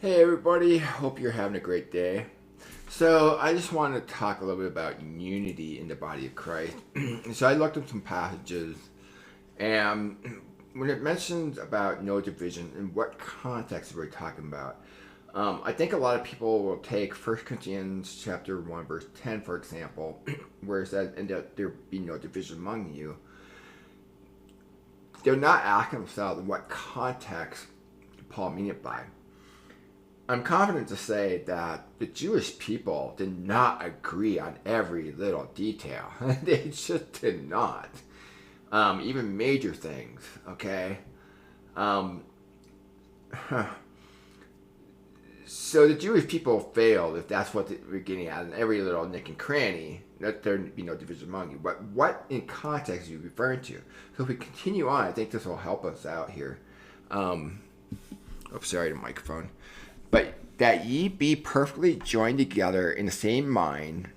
Hey everybody, hope you're having a great day. So, I just want to talk a little bit about unity in the body of Christ. So, I looked up some passages, and when it mentions about no division, in what context we're talking about, I think a lot of people will take 1 Corinthians chapter 1, verse 10, for example, where it says, and that there be no division among you. They're not asking themselves in what context Paul mean it by. I'm confident to say that the Jewish people did not agree on every little detail. They just did not. Even major things, okay? Um, so the Jewish people failed, if that's what we're getting at, in every little nick and cranny, that there be no division among you. But what in context are you referring to? So if we continue on, I think this will help us out here. Sorry, the microphone. But that ye be perfectly joined together in the same mind,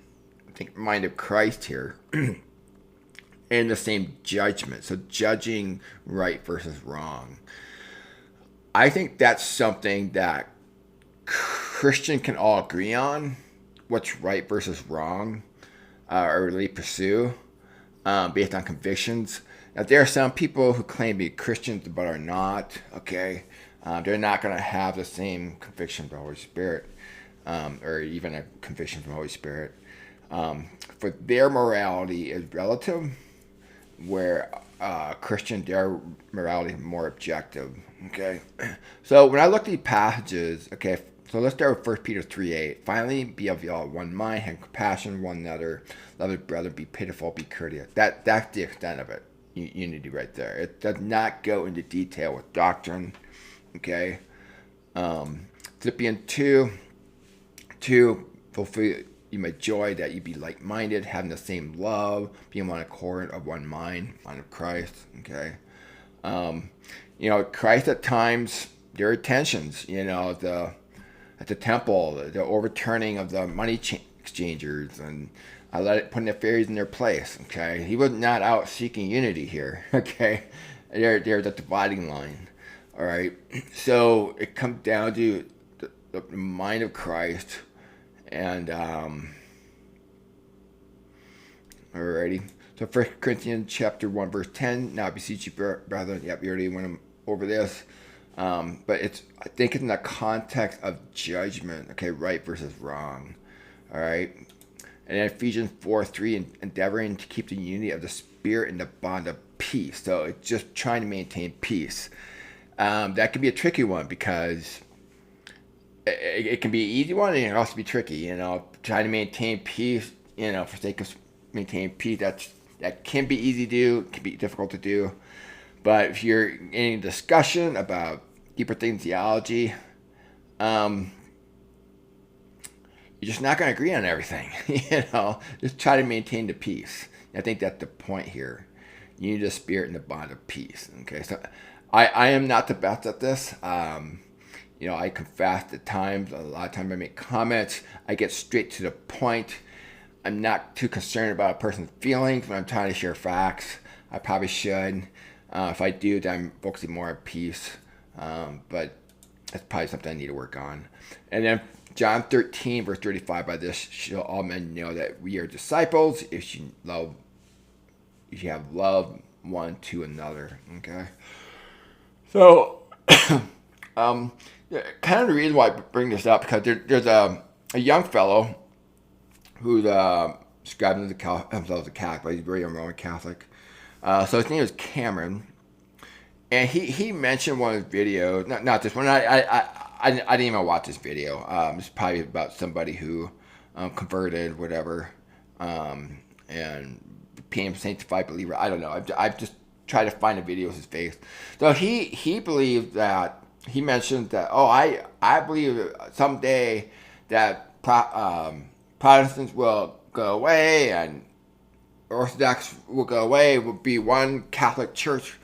I think mind of Christ here, in the same judgment. So judging right versus wrong. I think that's something that Christian can all agree on. What's right versus wrong, or really pursue, based on convictions. Now, there are some people who claim to be Christians but are not. Okay, they're not going to have the same conviction from the Holy Spirit, or even a conviction from the Holy Spirit. For their morality is relative, where Christian, their morality is more objective. Okay, so when I look at these passages, okay, so let's start with 1 Peter 3:8. Finally, be of y'all one mind, have compassion one another, love your brother, be pitiful, be courteous. That's the extent of it. Unity right there. It does not go into detail with doctrine. Okay, Philippians 2, fulfill you may joy that you be like-minded, having the same love, being one accord of one mind of Christ. Okay, Christ at times there are tensions. At the temple, the overturning of the money exchangers, and I let it put the Pharisees in their place. Okay, he was not out seeking unity here. Okay, there's a dividing line. All right, so it comes down to the mind of Christ, and alrighty. So 1 Corinthians chapter 1 verse 10. Now I beseech you, brethren. Yep, we already went over this. But I think it's in the context of judgment, okay, right versus wrong, all right? And then Ephesians 4:3, endeavoring to keep the unity of the Spirit in the bond of peace. So it's just trying to maintain peace. That can be a tricky one because it can be an easy one and it can also be tricky, trying to maintain peace, for sake of maintaining peace, that can be easy to do, can be difficult to do. But if you're in a discussion about deeper things, theology, you're just not going to agree on everything. Just try to maintain the peace. I think that's the point here. You need the Spirit and the bond of peace. Okay, so I am not the best at this. I confess at times. A lot of times I make comments. I get straight to the point. I'm not too concerned about a person's feelings when I'm trying to share facts. I probably should. If I do, then I'm focusing more on peace. But that's probably something I need to work on. And then John 13, verse 35, by this shall all men know that we are disciples if you have love one to another. Okay. So, kind of the reason why I bring this up, because there's a young fellow who's described himself as a Catholic, but he's very Roman Catholic. So his name is Cameron, and he mentioned one of his videos. Not this one. I didn't even watch this video. It's probably about somebody who converted, whatever, and became a sanctified believer. I don't know. I've just tried to find a video of his face. So he believed that he mentioned that. Oh, I believe someday that Protestants will go away and Orthodox will go away. Will be one Catholic Church,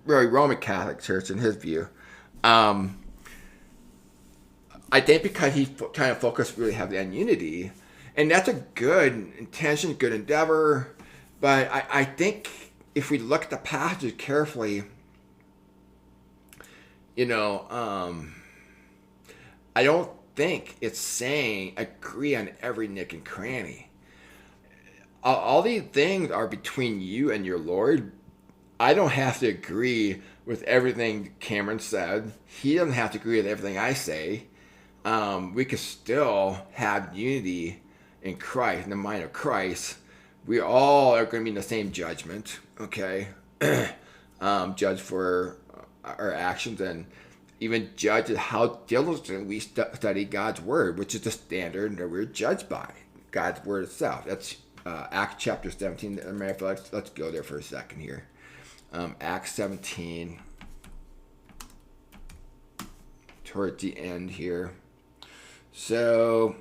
really Roman Catholic Church in his view. I think because he's trying to focus really heavily on unity, and that's a good intention, good endeavor. But I think if we look at the passage carefully, I don't think it's saying agree on every nick and cranny. All these things are between you and your Lord. I don't have to agree with everything Cameron said. He doesn't have to agree with everything I say. We can still have unity in Christ, in the mind of Christ. We all are going to be in the same judgment, okay? Judge for our actions and even judge how diligent we study God's word, which is the standard that we're judged by, God's word itself. That's Acts chapter 17. Let's go there for a second here. Acts 17, toward the end here. So,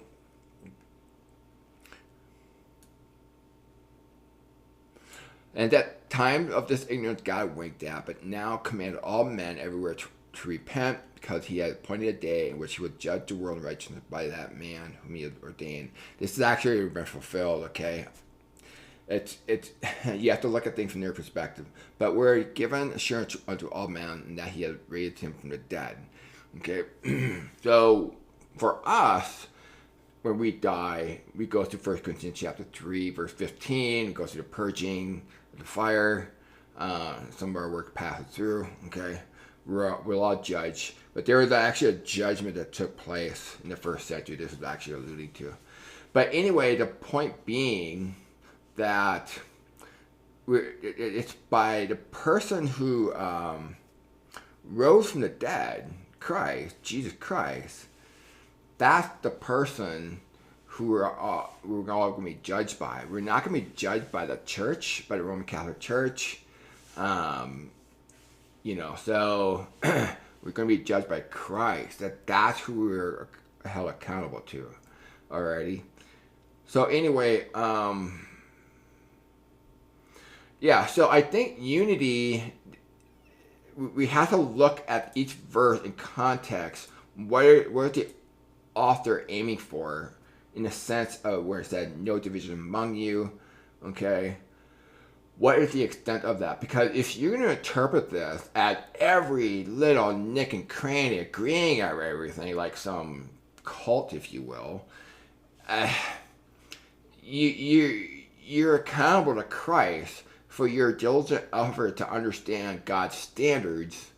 and at time of this ignorance God winked at, but now commanded all men everywhere to repent, because he had appointed a day in which he would judge the world in righteousness by that man whom he had ordained. This is actually been fulfilled, okay? It's you have to look at things from their perspective. But we're given assurance unto all men, and that he had raised him from the dead. Okay? So, for us, when we die, we go through 1 Corinthians chapter 3, verse 15. It goes through the purging, the fire. Some of our work passes through. Okay? We'll all judge. But there was actually a judgment that took place in the first century. This is actually alluding to. But anyway, the point being that it's by the person who rose from the dead, Christ, Jesus Christ. That's the person who we're all going to be judged by. We're not going to be judged by the church, by the Roman Catholic Church. So we're going to be judged by Christ. That's who we're held accountable to. Alrighty. So anyway, so I think unity, we have to look at each verse in context. What is the author aiming for, in the sense of where it said no division among you? Okay, what is the extent of that? Because if you're going to interpret this at every little nick and cranny, agreeing on everything like some cult, if you will, you're accountable to Christ for your diligent effort to understand God's standards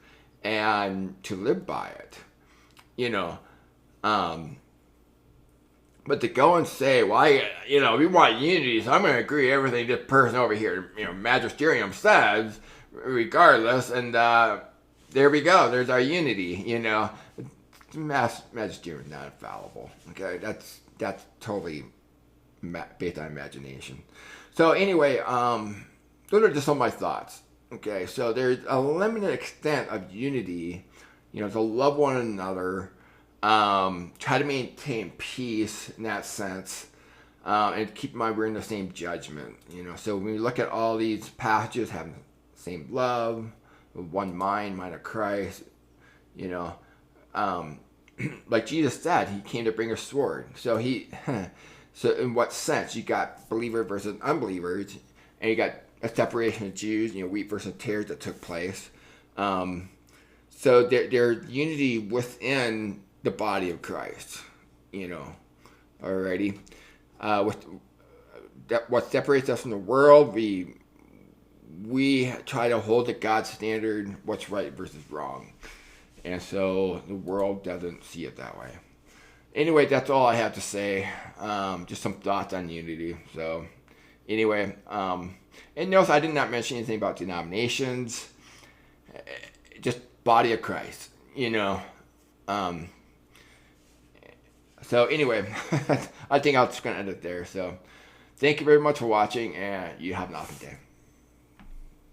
and to live by it. But to go and say, well, we want unity, so I'm going to agree with everything this person over here, magisterium says, regardless, and there we go, there's our unity, Magisterium is not infallible, okay? That's totally based on imagination. So anyway, those are just some of my thoughts, okay? So there's a limited extent of unity, to love one another, try to maintain peace in that sense, and keep in mind we're in the same judgment, So when we look at all these passages, having the same love, one mind of Christ, like Jesus said, he came to bring a sword. So so in what sense? You got believers versus unbelievers, and you got a separation of Jews, wheat versus tares that took place. So there's unity within the body of Christ, alrighty. What separates us from the world, we try to hold to God's standard, what's right versus wrong. And so the world doesn't see it that way. Anyway, that's all I have to say. Just some thoughts on unity. So anyway, and notice I did not mention anything about denominations, just body of Christ, So anyway, I think I'm just going to end it there. So thank you very much for watching, and you have an awesome day.